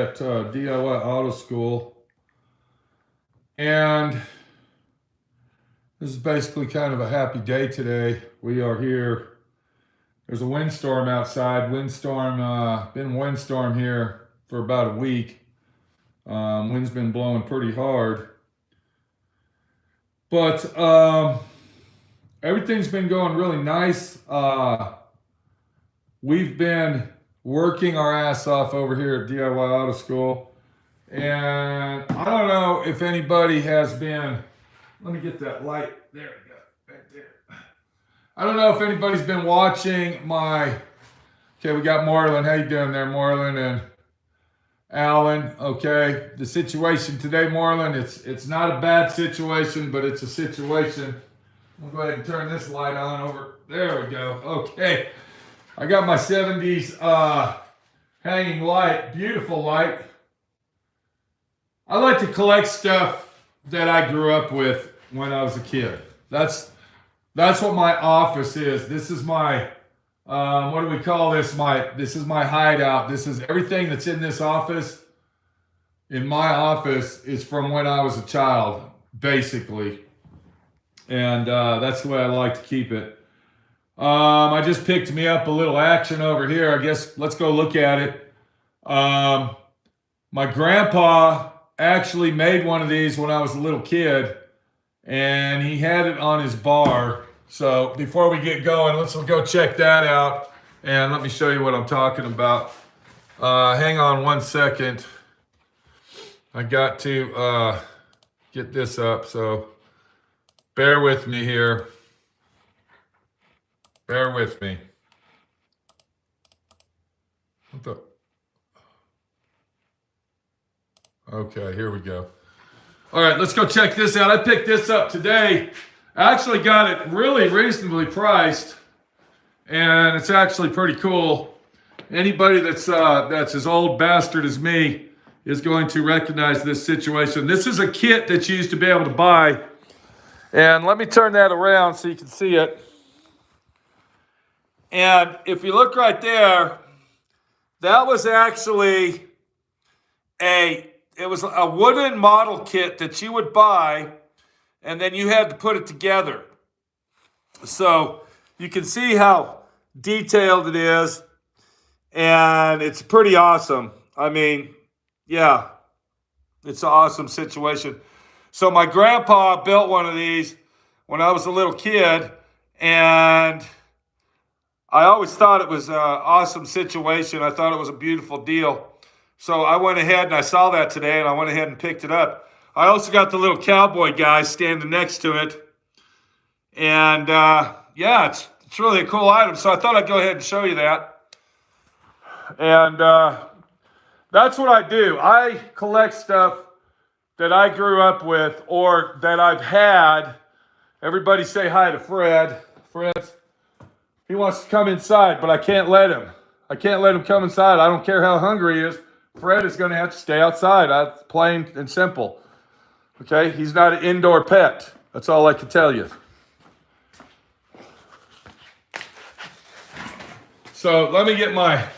at D.I.Y Auto School, and this is basically kind of a happy day today. We are here. There's a windstorm outside. Been windstorm here for about a week. Wind's been blowing pretty hard, but everything's been going really nice. We've been working our ass off over here at D.I.Y Auto School. And I don't know if anybody has been, let me get that light. There we go, right there. I don't know if anybody's been watching okay, we got Marlon. How you doing there, Marlon and Alan? Okay, the situation today, Marlon, it's not a bad situation, but it's a situation. I'll go ahead and turn this light on over. There we go. Okay. I got my 70s hanging light, beautiful light. I like to collect stuff that I grew up with when I was a kid. That's what my office is. This is my, what do we call this? This is my hideout. This is everything that's in this office. In my office is from when I was a child, basically. And that's the way I like to keep it. I just picked me up a little action over here. I guess let's go look at it. My grandpa actually made one of these when I was a little kid, and he had it on his bar. So before we get going, let's go check that out, and let me show you what I'm talking about. Hang on one second. I got to get this up, so bear with me here. Bear with me. Okay, here we go. All right, let's go check this out. I picked this up today. I actually got it really reasonably priced, and it's actually pretty cool. Anybody that's as old bastard as me is going to recognize this situation. This is a kit that you used to be able to buy. And let me turn that around so you can see it. And if you look right there, that was actually it was a wooden model kit that you would buy, and then you had to put it together. So you can see how detailed it is, and it's pretty awesome. I mean, yeah, it's an awesome situation. So my grandpa built one of these when I was a little kid, and I always thought it was an awesome situation. I thought it was a beautiful deal. So I went ahead and I saw that today, and I went ahead and picked it up. I also got the little cowboy guy standing next to it. And yeah, it's really a cool item. So I thought I'd go ahead and show you that. And that's what I do. I collect stuff that I grew up with or that I've had. Everybody say hi to Fred. Fred, he wants to come inside, but I can't let him. I can't let him come inside. I don't care how hungry he is. Fred is going to have to stay outside. Plain and simple. Okay? He's not an indoor pet. That's all I can tell you. So let me get my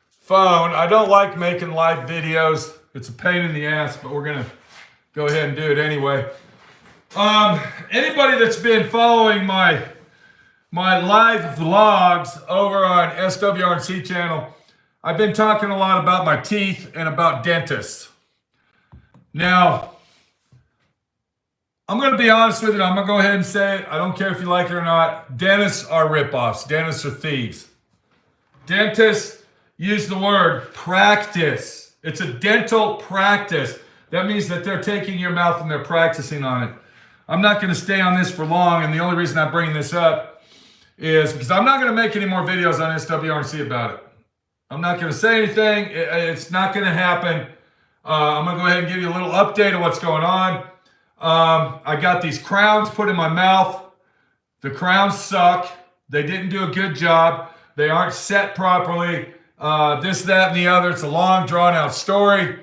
phone. I don't like making live videos. It's a pain in the ass, but we're going to go ahead and do it anyway. Anybody that's been following my live vlogs over on SWRC channel, I've been talking a lot about my teeth and about dentists. Now, I'm going to be honest with you. I'm going to go ahead and say it. I don't care if you like it or not. Dentists are ripoffs. Dentists are thieves. Dentists use the word practice. It's a dental practice. That means that they're taking your mouth and they're practicing on it. I'm not going to stay on this for long, and the only reason I'm bringing this up is because I'm not going to make any more videos on SWRC about it. I'm not going to say anything. It's not going to happen. I'm going to go ahead and give you a little update of what's going on. I got these crowns put in my mouth. The crowns suck. They didn't do a good job. They aren't set properly. This, that, and the other. It's a long, drawn-out story.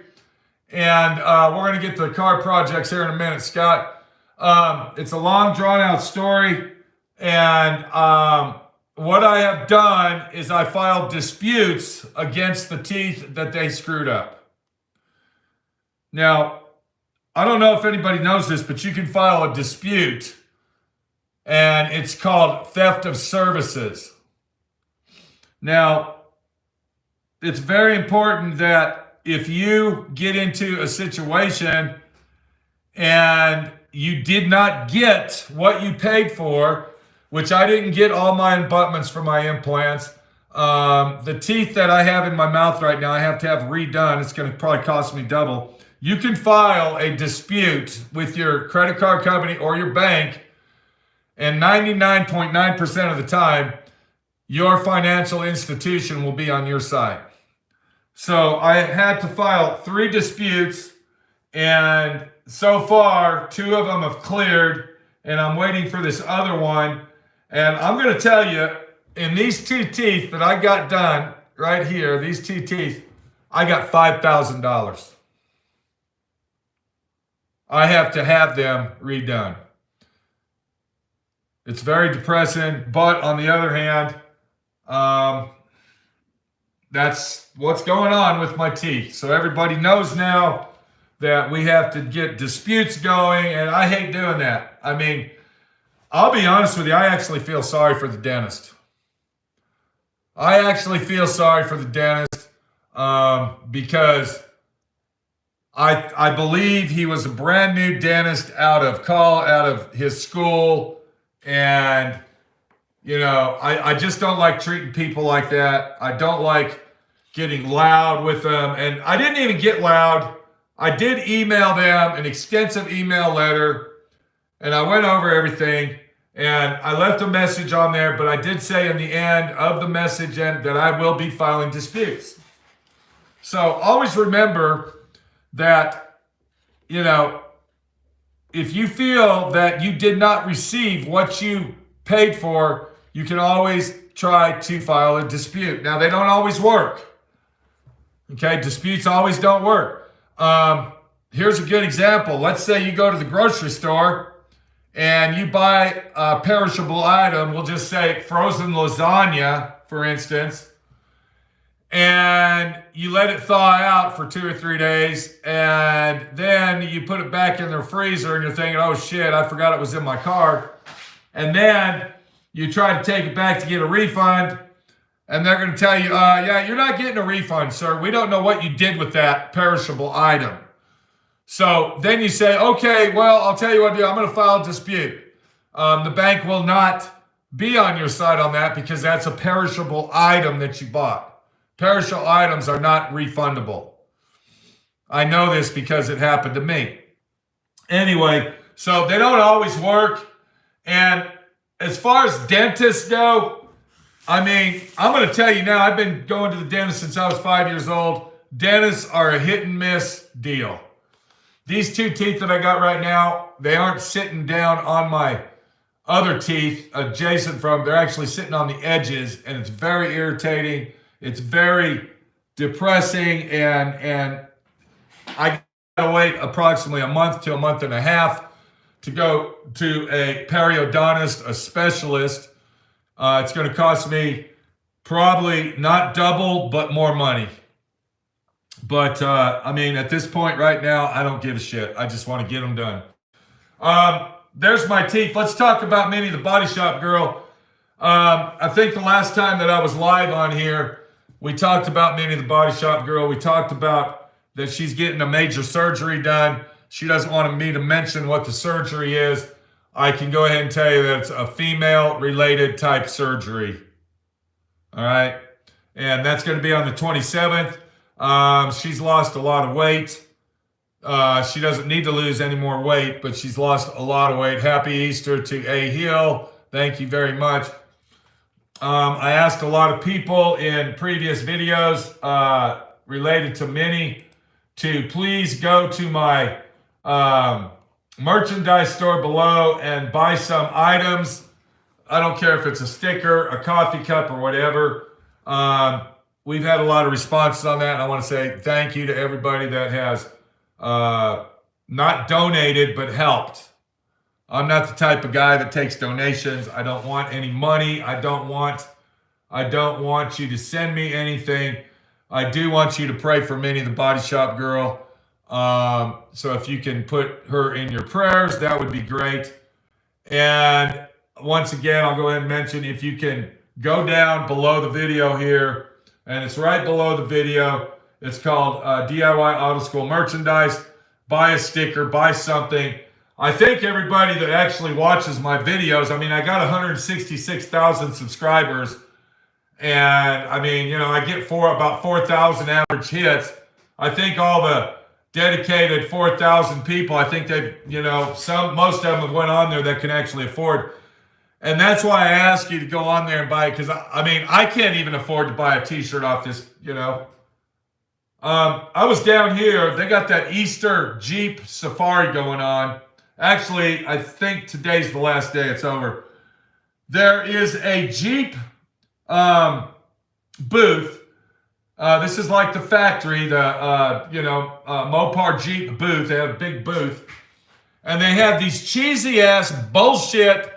And we're going to get to the car projects here in a minute, Scott. It's a long, drawn-out story. And what I have done is I filed disputes against the teeth that they screwed up. Now, I don't know if anybody knows this, but you can file a dispute, and it's called theft of services. Now, it's very important that if you get into a situation and you did not get what you paid for, which I didn't get all my abutments for my implants. The teeth that I have in my mouth right now, I have to have redone. It's going to probably cost me double. You can file a dispute with your credit card company or your bank, and 99.9% of the time, your financial institution will be on your side. So I had to file 3 disputes, and so far, 2 of them have cleared, and I'm waiting for this other one. And I'm going to tell you, in these 2 teeth that I got done right here, these 2 teeth, I got $5,000. I have to have them redone. It's very depressing, but on the other hand, that's what's going on with my teeth. So everybody knows now that we have to get disputes going, and I hate doing that. I mean, I'll be honest with you, I actually feel sorry for the dentist. I actually feel sorry for the dentist because I believe he was a brand new dentist out of his school, and you know, I just don't like treating people like that. I don't like getting loud with them, and I didn't even get loud. I did email them an extensive email letter, and I went over everything, and I left a message on there, but I did say in the end of the message that I will be filing disputes. So always remember that, you know, if you feel that you did not receive what you paid for, you can always try to file a dispute. Now, they don't always work. Okay, disputes always don't work. Here's a good example. Let's say you go to the grocery store and you buy a perishable item. We'll just say frozen lasagna, for instance, and you let it thaw out for 2 or 3 days, and then you put it back in the freezer, and you're thinking, oh shit, I forgot it was in my car. And then you try to take it back to get a refund, and they're going to tell you, yeah, you're not getting a refund, sir. We don't know what you did with that perishable item. So then you say, okay, well, I'll tell you what to do. I'm going to file a dispute. The bank will not be on your side on that because that's a perishable item that you bought. Perishable items are not refundable. I know this because it happened to me. Anyway, so they don't always work. And as far as dentists go, I mean, I'm going to tell you now, I've been going to the dentist since I was 5 years old. Dentists are a hit and miss deal. These 2 teeth that I got right now, they aren't sitting down on my other teeth adjacent from, they're actually sitting on the edges, and it's very irritating. It's very depressing, and I gotta wait approximately a month to a month and a half to go to a periodontist, a specialist. It's going to cost me probably not double, but more money. But, I mean, at this point right now, I don't give a shit. I just want to get them done. There's my teeth. Let's talk about Minnie the Body Shop Girl. I think the last time that I was live on here, we talked about Minnie the Body Shop Girl. We talked about that she's getting a major surgery done. She doesn't want me to mention what the surgery is. I can go ahead and tell you that it's a female-related type surgery. All right? And that's going to be on the 27th. She's lost a lot of weight. She doesn't need to lose any more weight, but she's lost a lot of weight. Happy Easter to A. Hill. Thank you very much. I asked a lot of people in previous videos related to Minnie to please go to my merchandise store below and buy some items. I don't care if it's a sticker, a coffee cup, or whatever. We've had a lot of responses on that, and I want to say thank you to everybody that has not donated but helped. I'm not the type of guy that takes donations. I don't want any money. I don't want you to send me anything. I do want you to pray for Minnie, the Body Shop Girl. So if you can put her in your prayers, that would be great. And once again, I'll go ahead and mention, if you can go down below the video here, and it's right below the video. It's called DIY Auto School Merchandise. Buy a sticker, buy something. I thank everybody that actually watches my videos. I mean, I got 166,000 subscribers. And I mean, you know, I get about 4,000 average hits. I think all the dedicated 4,000 people, I think they've, you know, most of them have went on there that can actually afford. And that's why I ask you to go on there and buy it, because I mean, I can't even afford to buy a t-shirt off this, you know. I was down here. They got that Easter Jeep Safari going on. Actually, I think today's the last day. It's over. There is a Jeep booth. This is like the factory, the Mopar Jeep booth. They have a big booth, and they have these cheesy ass bullshit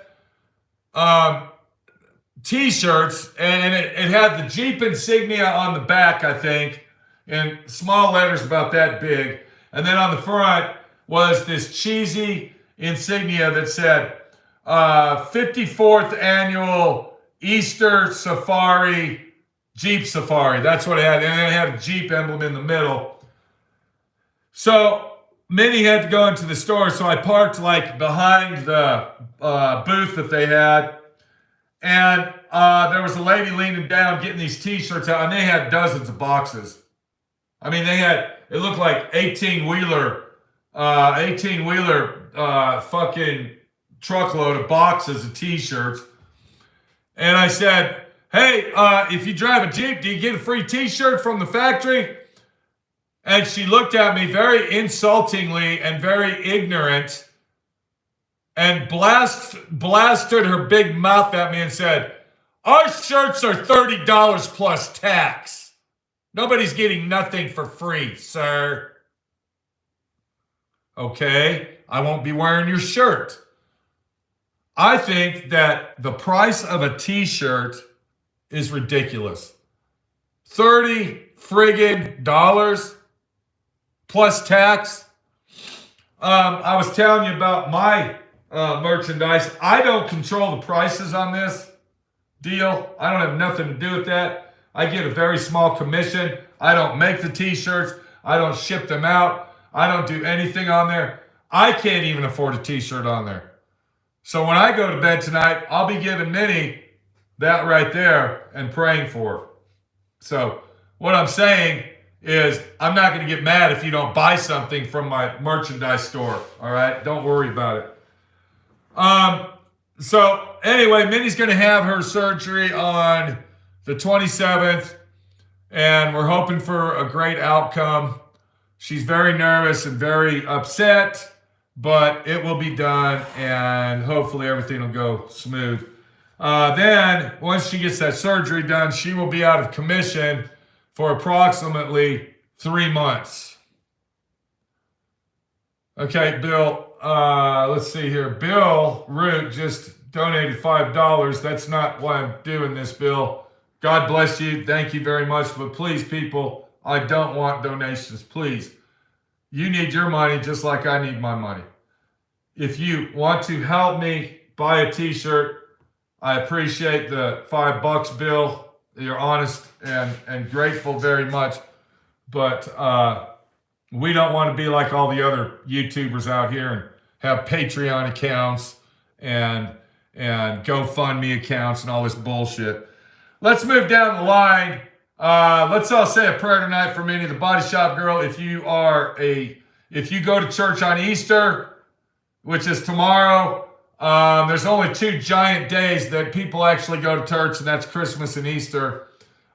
t-shirts, and it had the Jeep insignia on the back, I think, in small letters about that big, and then on the front was this cheesy insignia that said 54th annual Easter Safari, Jeep Safari. That's what it had. And it had a Jeep emblem in the middle. So Minnie had to go into the store, so I parked like behind the booth that they had. And there was a lady leaning down getting these t-shirts out, and they had dozens of boxes. I mean, it looked like 18-wheeler fucking truckload of boxes of t-shirts. And I said, hey, if you drive a Jeep, do you get a free t-shirt from the factory? And she looked at me very insultingly and very ignorant and blasted her big mouth at me and said, our shirts are $30 plus tax. Nobody's getting nothing for free, sir. Okay, I won't be wearing your shirt. I think that the price of a t-shirt is ridiculous. $30 friggin' dollars plus tax. I was telling you about my merchandise. I don't control the prices on this deal. I don't have nothing to do with that. I get a very small commission. I don't make the t-shirts. I don't ship them out. I don't do anything on there. I can't even afford a t-shirt on there. So when I go to bed tonight, I'll be giving Minnie that right there and praying for her. So what I'm saying is, I'm not going to get mad if you don't buy something from my merchandise store. All right? Don't worry about it. So anyway, Minnie's going to have her surgery on the 27th, and we're hoping for a great outcome. She's very nervous and very upset, but it will be done, and hopefully everything will go smooth. Then, once she gets that surgery done, she will be out of commission for approximately 3 months. Okay, Bill, let's see here. Bill Root just donated $5. That's not why I'm doing this, Bill. God bless you. Thank you very much. But please, people, I don't want donations. Please. You need your money just like I need my money. If you want to help me buy a t-shirt, I appreciate the $5, Bill. You're honest and grateful very much. But we don't want to be like all the other YouTubers out here and have Patreon accounts and GoFundMe accounts and all this bullshit. Let's move down the line. Let's all say a prayer tonight for Minnie, the Body Shop Girl. If you go to church on Easter, which is tomorrow, there's only 2 giant days that people actually go to church, and that's Christmas and Easter.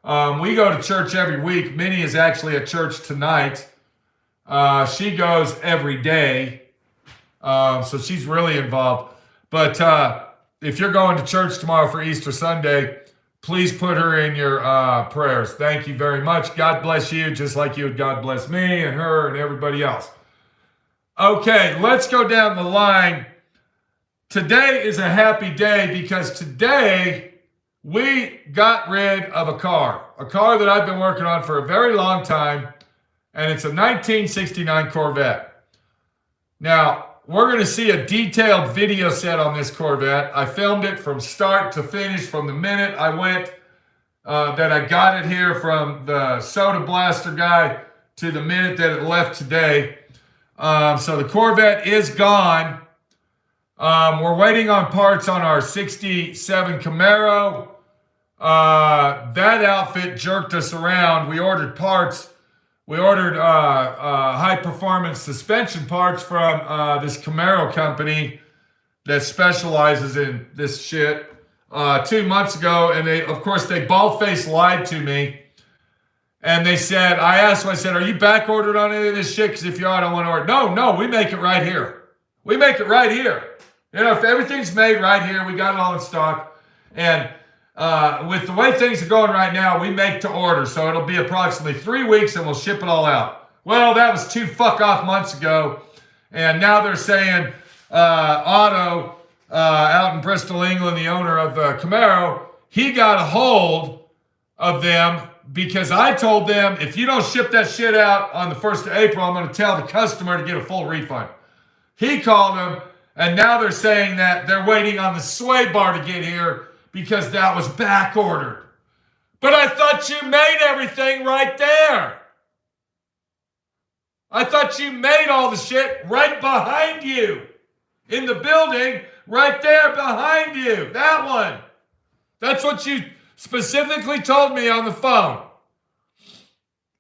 We go to church every week. Minnie is actually at church tonight. She goes every day, so she's really involved. But if you're going to church tomorrow for Easter Sunday, please put her in your prayers. Thank you very much. God bless you, just like you would God bless me and her and everybody else. Okay, let's go down the line. today is a happy day because today we got rid of a car that I've been working on for a very long time, and it's a 1969 Corvette. Now, we're going to see a detailed video set on this Corvette. I filmed it from start to finish, from the minute I went, that I got it here from the soda blaster guy to the minute that it left today. So the Corvette is gone. We're waiting on parts on our 67 Camaro. That outfit jerked us around. We ordered parts. We ordered high-performance suspension parts from this Camaro company that specializes in this shit 2 months ago. And they, of course, they bald-faced lied to me. And they said, I said, are you back-ordered on any of this shit? Because if you are, I don't want to order. No, we make it right here. We make it right here. You know, if everything's made right here, we got it all in stock. And with the way things are going right now, we make to order. So it'll be approximately 3 weeks and we'll ship it all out. Well, that was 2 fuck-off months ago. And now they're saying Otto, out in Bristol, England, the owner of Camaro, he got a hold of them because I told them, if you don't ship that shit out on the 1st of April, I'm going to tell the customer to get a full refund. He called them, and now they're saying that they're waiting on the sway bar to get here because that was back ordered. But I thought you made everything right there. I thought you made all the shit right behind you. In the building, right there behind you. That one. That's what you specifically told me on the phone.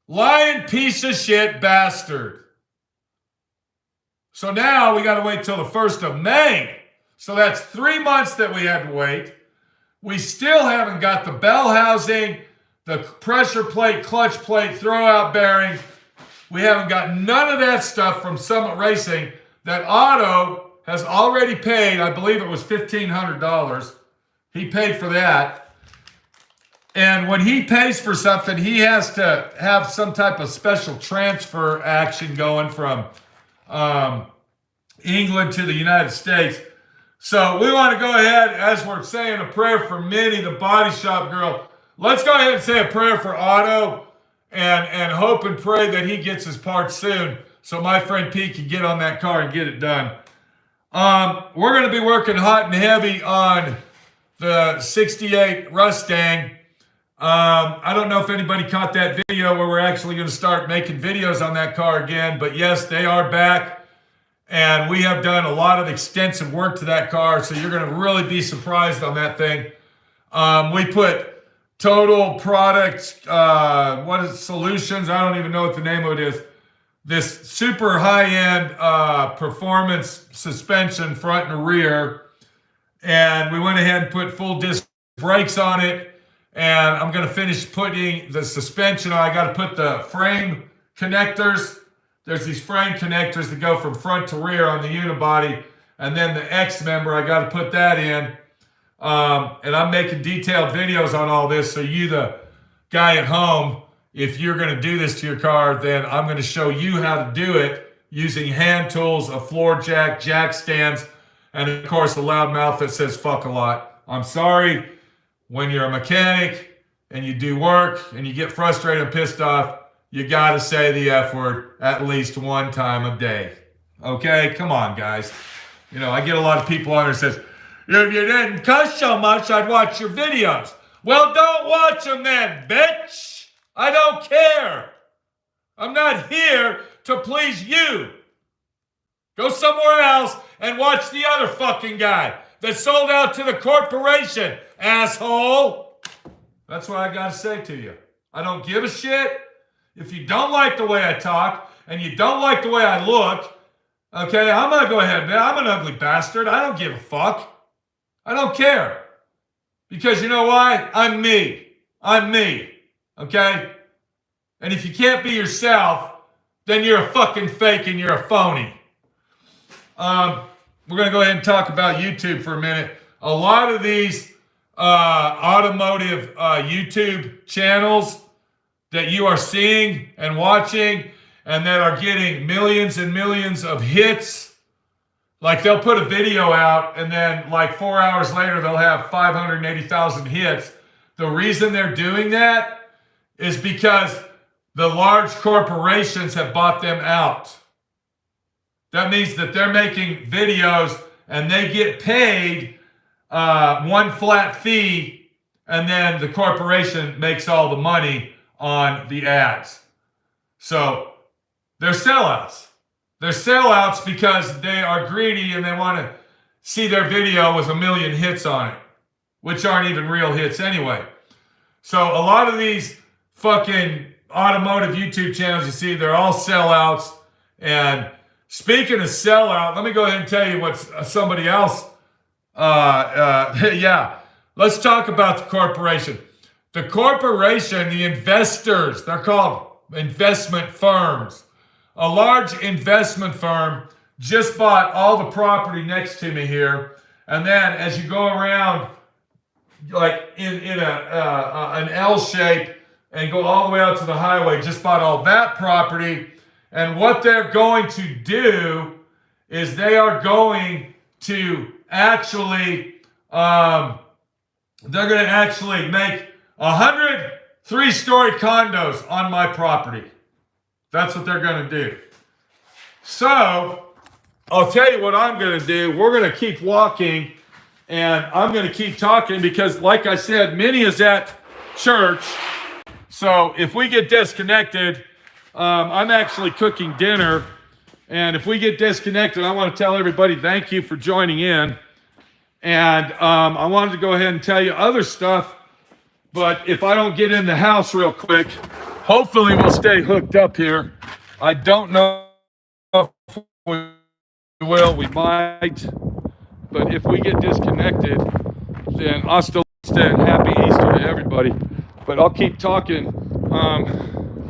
Lying piece of shit bastard. So now we got to wait till the 1st of May. So that's 3 months that we had to wait. We still haven't got the bell housing, the pressure plate, clutch plate, throwout bearing. We haven't got none of that stuff from Summit Racing that Otto has already paid. I believe it was $1,500. He paid for that. And when he pays for something, he has to have some type of special transfer action going from England to the United States. So we want to go ahead, as we're saying a prayer for Minnie, the body shop girl. Let's go ahead and say a prayer for Otto and hope and pray that he gets his parts soon so my friend Pete can get on that car and get it done. We're going to be working hot and heavy on the 68 Mustang. I don't know if anybody caught that video where we're actually going to start making videos on that car again, but yes, they are back. And we have done a lot of extensive work to that car, so you're going to really be surprised on that thing. We put Total Product, Solutions, I don't even know what the name of it is. This super high-end performance suspension front and rear. And we went ahead and put full disc brakes on it. And I'm going to finish putting the suspension on. I got to put the frame connectors. There's these frame connectors that go from front to rear on the unibody. And then the X member, I got to put that in. And I'm making detailed videos on all this. So you, the guy at home, if you're going to do this to your car, then I'm going to show you how to do it using hand tools, a floor jack, jack stands, and of course a loud mouth that says fuck a lot. I'm sorry, when you're a mechanic and you do work and you get frustrated and pissed off, you got to say the F word at least one time a day. Okay? Come on, guys. You know, I get a lot of people on there that says, if you didn't cuss so much, I'd watch your videos. Well, don't watch them then, bitch. I don't care. I'm not here to please you. Go somewhere else and watch the other fucking guy that sold out to the corporation, asshole. That's what I got to say to you. I don't give a shit. If you don't like the way I talk and you don't like the way I look, okay, I'm going to go ahead, man. I'm an ugly bastard. I don't give a fuck. I don't care. Because you know why? I'm me. I'm me. Okay? And if you can't be yourself, then you're a fucking fake and you're a phony. We're going to go ahead and talk about YouTube for a minute. A lot of these automotive YouTube channels that you are seeing and watching and that are getting millions and millions of hits, Like they'll put a video out and then like 4 hours later they'll have 580,000 hits. The reason they're doing that is because the large corporations have bought them out. That means that they're making videos and they get paid one flat fee, and then the corporation makes all the money on the ads. So they're sellouts. They're sellouts because they are greedy and they want to see their video with 1 million hits on it, which aren't even real hits anyway. So a lot of these fucking automotive YouTube channels you see, they're all sellouts. And speaking of sellout, let me go ahead and tell you what somebody else, let's talk about the corporation. The corporation, the investors, they're called investment firms. A large investment firm just bought all the property next to me here. And then as you go around, like in an L shape and go all the way out to the highway, just bought all that property. And what they're going to do is they are going to actually, they're going to actually make 100 3-story condos on my property. That's what they're going to do. So I'll tell you what I'm going to do. We're going to keep walking and I'm going to keep talking because, like I said, Minnie is at church. So if we get disconnected, I'm actually cooking dinner. And if we get disconnected, I want to tell everybody thank you for joining in. And I wanted to go ahead and tell you other stuff. But if I don't get in the house real quick, hopefully we'll stay hooked up here. I don't know if we will. We might. But if we get disconnected, then hasta and happy Easter to everybody. But I'll keep talking.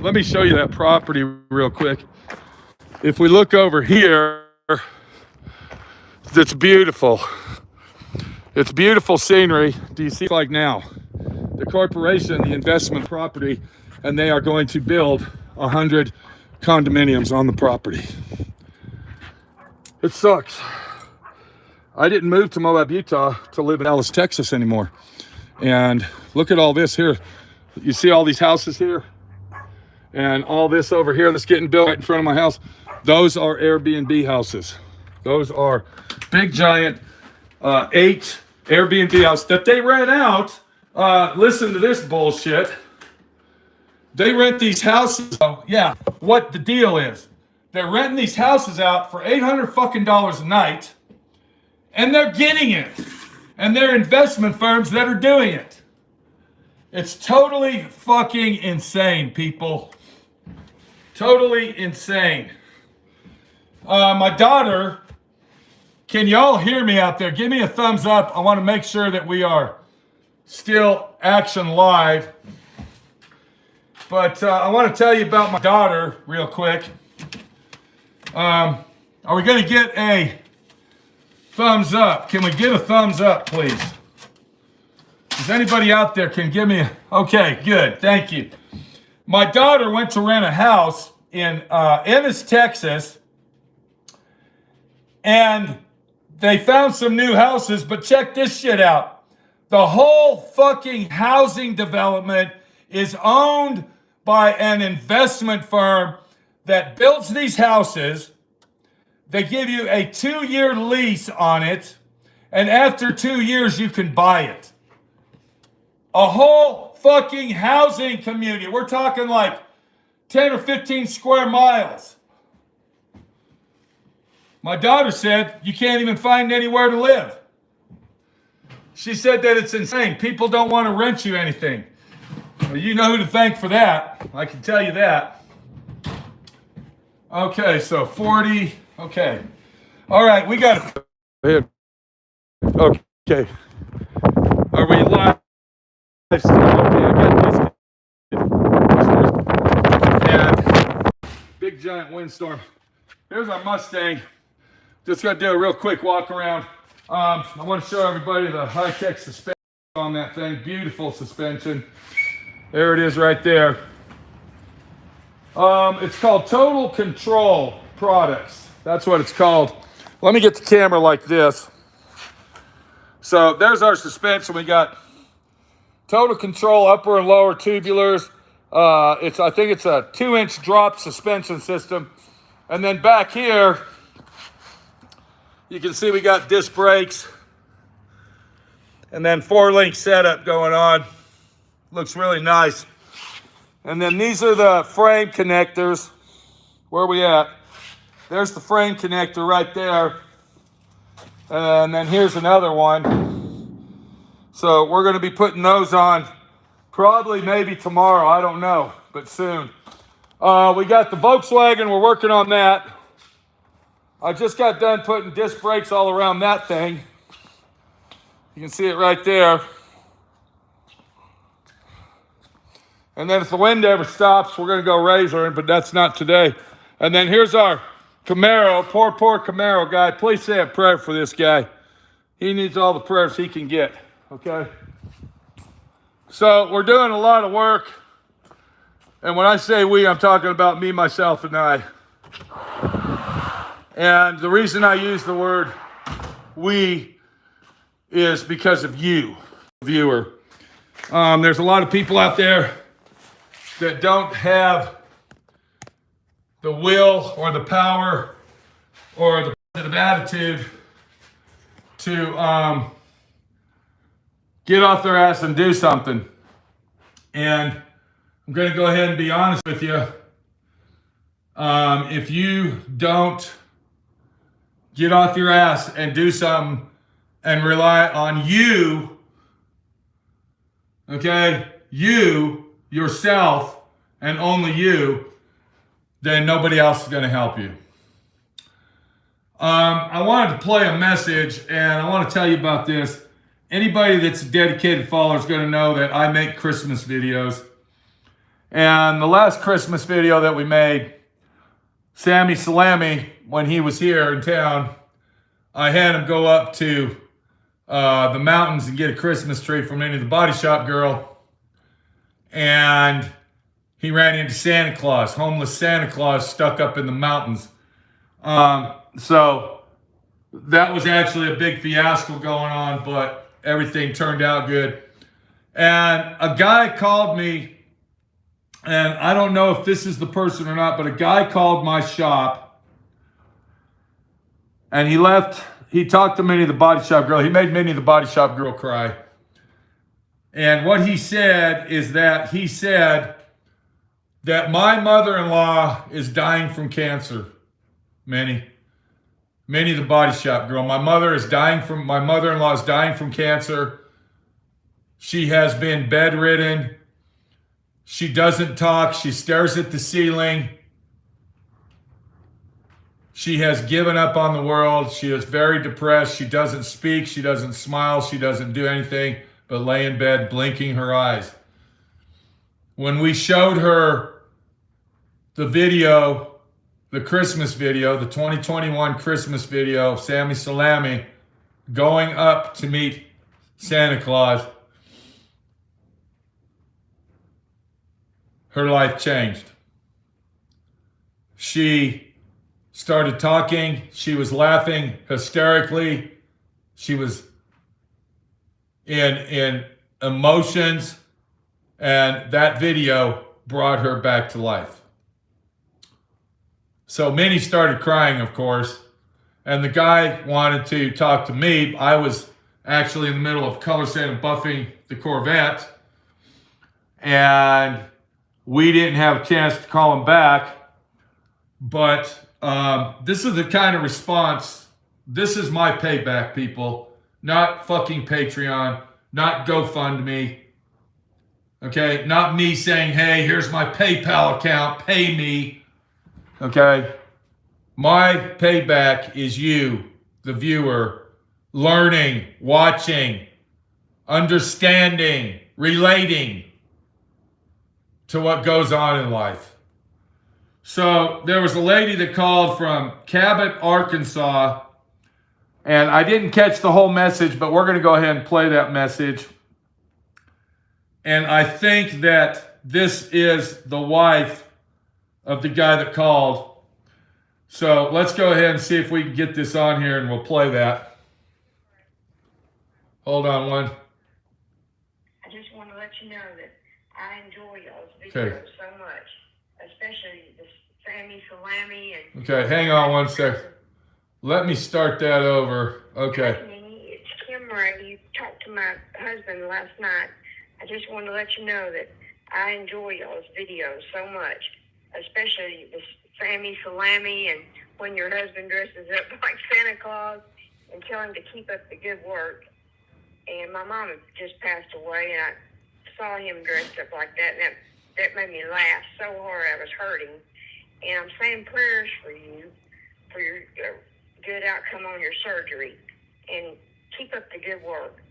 Let me show you that property real quick. If we look over here, it's beautiful. It's beautiful scenery. Do you see it like now? The corporation, the investment property, and they are going to build 100 condominiums on the property. It sucks. I didn't move to Moab, Utah to live in Dallas, Texas anymore. And look at all this here. You see all these houses here? And all this over here that's getting built right in front of my house. Those are Airbnb houses. Those are big, giant 8 Airbnb houses that they rent out. Listen to this bullshit. They rent these houses. Oh, yeah, what the deal is. They're renting these houses out for $800 fucking a night, and they're getting it. And they're investment firms that are doing it. It's totally fucking insane, people. Totally insane. My daughter, can y'all hear me out there? Give me a thumbs up. I want to make sure that we are still action live. But I want to tell you about my daughter real quick. Are we going to get a thumbs up? Can we get a thumbs up, please? Does anybody out there can give me a... Okay, good. Thank you. My daughter went to rent a house in Ennis, Texas. And they found some new houses, but check this shit out. The whole fucking housing development is owned by an investment firm that builds these houses. They give you a 2-year lease on it, and after 2 years, you can buy it. A whole fucking housing community. We're talking like 10 or 15 square miles. My daughter said, you can't even find anywhere to live. She said that it's insane. People don't want to rent you anything. Well, you know who to thank for that. I can tell you that. Okay, so 40. Okay. All right, we got it. Okay. Are we live? Okay, I got this. And big giant windstorm. Here's our Mustang. Just got to do a real quick walk around. I want to show everybody the high-tech suspension on that thing. Beautiful suspension. There it is right there. It's called Total Control Products. That's what it's called. Let me get the camera like this. So there's our suspension. We got total control, upper and lower tubulars. I think it's a 2-inch drop suspension system. And then back here, you can see we got disc brakes. And then 4-link setup going on. Looks really nice. And then these are the frame connectors. Where are we at? There's the frame connector right there. And then here's another one. So we're going to be putting those on probably maybe tomorrow. I don't know, but soon. We got the Volkswagen. We're working on that. I just got done putting disc brakes all around that thing. You can see it right there. And then if the wind ever stops, we're going to go razoring, but that's not today. And then here's our Camaro, poor Camaro guy. Please say a prayer for this guy. He needs all the prayers he can get, okay? So we're doing a lot of work. And when I say we, I'm talking about me, myself, and I. And the reason I use the word we is because of you, viewer. There's a lot of people out there that don't have the will or the power or the positive attitude to get off their ass and do something. And I'm going to go ahead and be honest with you. If you don't get off your ass and do something and rely on you, okay, you, yourself, and only you, then nobody else is going to help you. I wanted to play a message, and I want to tell you about this. Anybody that's a dedicated follower is going to know that I make Christmas videos. And the last Christmas video that we made, Sammy Salami, when he was here in town, I had him go up to the mountains and get a Christmas tree from Minnie the Body Shop girl. And he ran into Santa Claus, homeless Santa Claus stuck up in the mountains. So that was actually a big fiasco going on, but everything turned out good. And a guy called me, and I don't know if this is the person or not, but a guy called my shop, and he talked to Minnie the Body Shop girl. He made Minnie the Body Shop girl cry. And what he said is that that my mother-in-law is dying from cancer. Minnie the Body Shop girl. My mother-in-law is dying from cancer. She has been bedridden. She doesn't talk. She stares at the ceiling. She has given up on the world. She is very depressed. She doesn't speak. She doesn't smile. She doesn't do anything but lay in bed blinking her eyes. When we showed her the video, the Christmas video, the 2021 Christmas video of Sammy Salami going up to meet Santa Claus, her life changed. She started talking. She was laughing hysterically. She was in emotions, and that video brought her back to life. So Minnie started crying, of course, and the guy wanted to talk to me. I was actually in the middle of color sand and buffing the Corvette, and we didn't have a chance to call him back. But this is the kind of response. This is my payback, people. Not fucking Patreon, not GoFundMe. Okay, not me saying, hey, here's my PayPal account, pay me. Okay, my payback is you, the viewer, learning, watching, understanding, relating to what goes on in life. So there was a lady that called from Cabot, Arkansas, and I didn't catch the whole message, but we're going to go ahead and play that message. And I think that this is the wife of the guy that called. So let's go ahead and see if we can get this on here, and we'll play that. Hold on one. I just want to let you know that I enjoy y'all's videos so much, especially the Sammy Salami and. Okay, hang on one sec. Let me start that over. Okay. Hi, Nene. It's Kim Ray. You talked to my husband last night. I just want to let you know that I enjoy y'all's videos so much, especially the Sammy Salami and when your husband dresses up like Santa Claus, and tell him to keep up the good work. And my mom just passed away, and I saw him dressed up like that, and that made me laugh so hard I was hurting. And I'm saying prayers for you, for your good outcome on your surgery, and keep up the good work.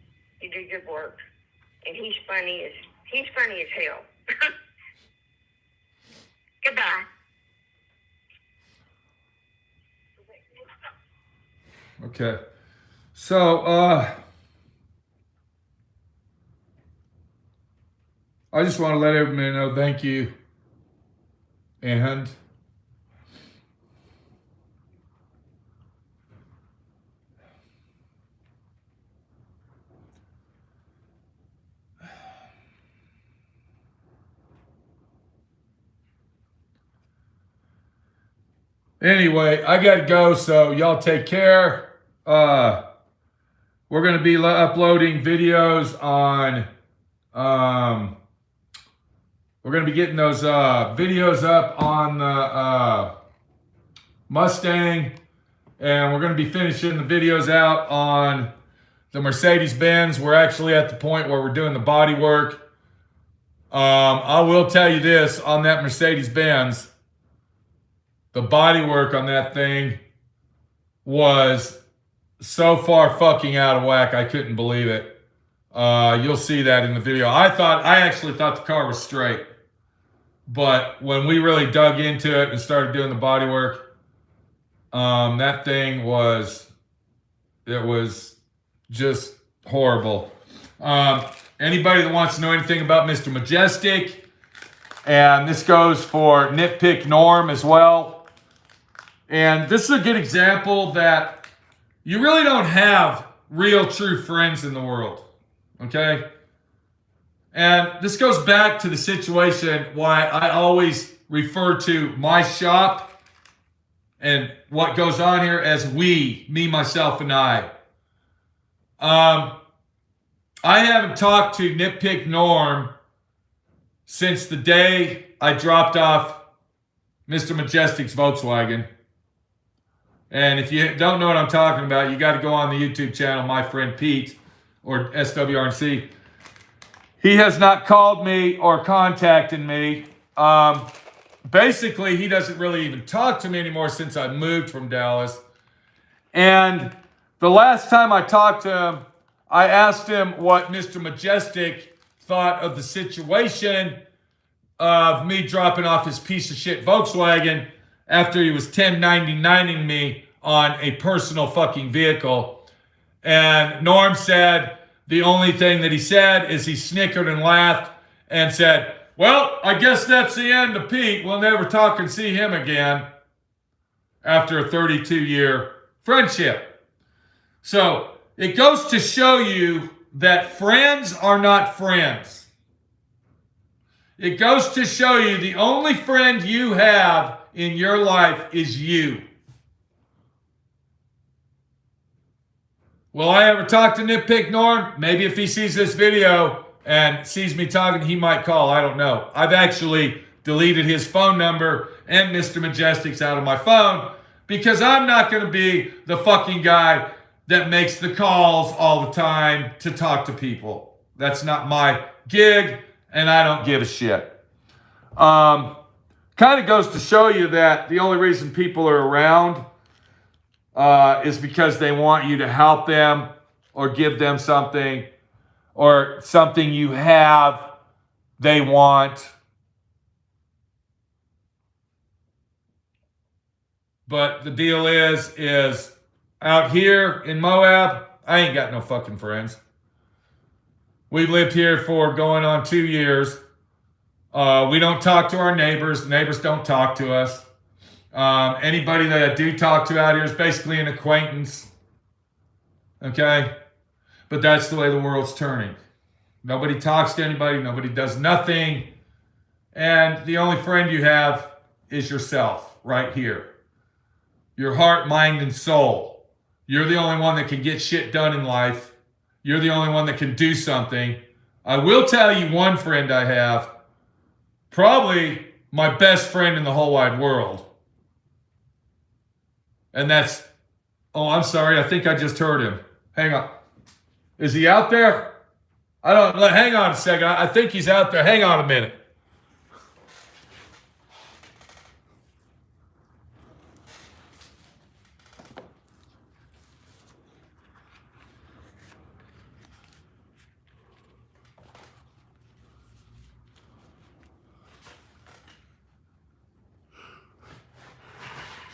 You do good work, and he's funny as hell. Goodbye. Okay. So, I just want to let everybody know thank you. And anyway, I got to go, so y'all take care. We're going to be uploading videos on, we're going to be getting those videos up on the Mustang, and we're going to be finishing the videos out on the Mercedes-Benz. We're actually at the point where we're doing the body work. I will tell you this, on that Mercedes-Benz, the body work on that thing was so far fucking out of whack, I couldn't believe it. You'll see that in the video. I actually thought the car was straight. But when we really dug into it and started doing the body work, that thing was just horrible. Anybody that wants to know anything about Mr. Majestic, and this goes for Nitpick Norm as well. And this is a good example that you really don't have real true friends in the world, okay? And this goes back to the situation why I always refer to my shop and what goes on here as we, me, myself, and I. I haven't talked to Nitpick Norm since the day I dropped off Mr. Majestic's Volkswagen. And if you don't know what I'm talking about, you got to go on the YouTube channel, My Friend Pete, or SWRNC. He has not called me or contacted me. Basically, he doesn't really even talk to me anymore since I moved from Dallas. And the last time I talked to him, I asked him what Mr. Majestic thought of the situation of me dropping off his piece of shit Volkswagen after he was 1099ing me on a personal fucking vehicle. And Norm said the only thing that he said is he snickered and laughed and said, well, I guess that's the end of Pete. We'll never talk and see him again after a 32-year friendship. So it goes to show you that friends are not friends. It goes to show you the only friend you have in your life is you. Will I ever talk to Nitpick Norm? Maybe if he sees this video and sees me talking, he might call. I don't know. I've actually deleted his phone number and Mr. Majestic's out of my phone because I'm not going to be the fucking guy that makes the calls all the time to talk to people. That's not my gig, and I don't give a shit. Kind of goes to show you that the only reason people are around is because they want you to help them or give them something, or something you have they want. But the deal is out here in Moab, I ain't got no fucking friends. We've lived here for going on 2 years. We don't talk to our neighbors. The neighbors don't talk to us. Anybody that I do talk to out here is basically an acquaintance. Okay? But that's the way the world's turning. Nobody talks to anybody, nobody does nothing. And the only friend you have is yourself right here. Your heart, mind, and soul. You're the only one that can get shit done in life. You're the only one that can do something. I will tell you one friend I have, probably my best friend in the whole wide world. And that's, oh, I'm sorry, I think I just heard him. Hang on. Is he out there? Hang on a second. I think he's out there. Hang on a minute.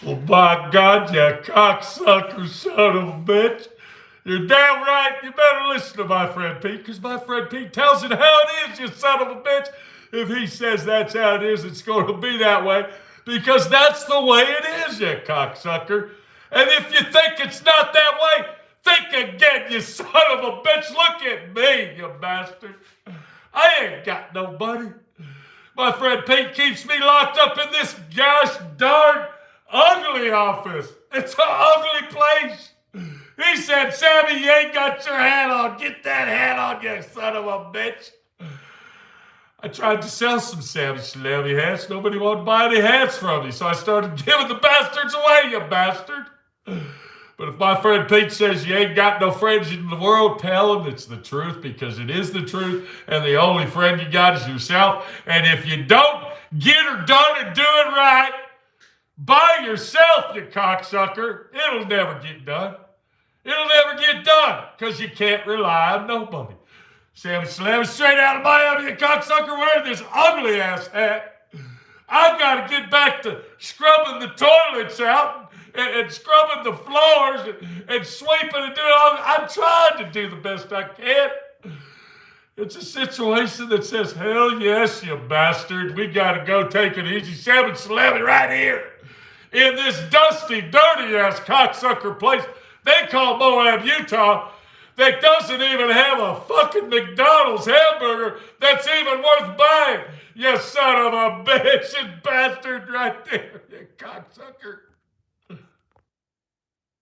Well, by God, you cocksucker son of a bitch. You're damn right. You better listen to my friend Pete, because my friend Pete tells it how it is, you son of a bitch. If he says that's how it is, it's going to be that way, because that's the way it is, you cocksucker. And if you think it's not that way, think again, you son of a bitch. Look at me, you bastard. I ain't got nobody. My friend Pete keeps me locked up in this gosh darn ugly office. It's an ugly place. He said, Sammy, you ain't got your hat on. Get that hat on, you son of a bitch. I tried to sell some Sammy Salami hats. Nobody wanted to buy any hats from me, so I started giving the bastards away, you bastard. But if my friend Pete says you ain't got no friends in the world, tell him it's the truth, because it is the truth, and the only friend you got is yourself. And if you don't get her done and do it right, by yourself, you cocksucker, it'll never get done. It'll never get done, because you can't rely on nobody. Sammy Slam straight out of Miami, you cocksucker, wearing this ugly ass hat. I've got to get back to scrubbing the toilets out and scrubbing the floors and sweeping and doing all. I'm trying to do the best I can. It's a situation that says, hell yes, you bastard. We got to go take it easy. Sammy Salami right here in this dusty, dirty-ass cocksucker place they call Moab, Utah, that doesn't even have a fucking McDonald's hamburger that's even worth buying. You son of a bitch and bastard right there, you cocksucker.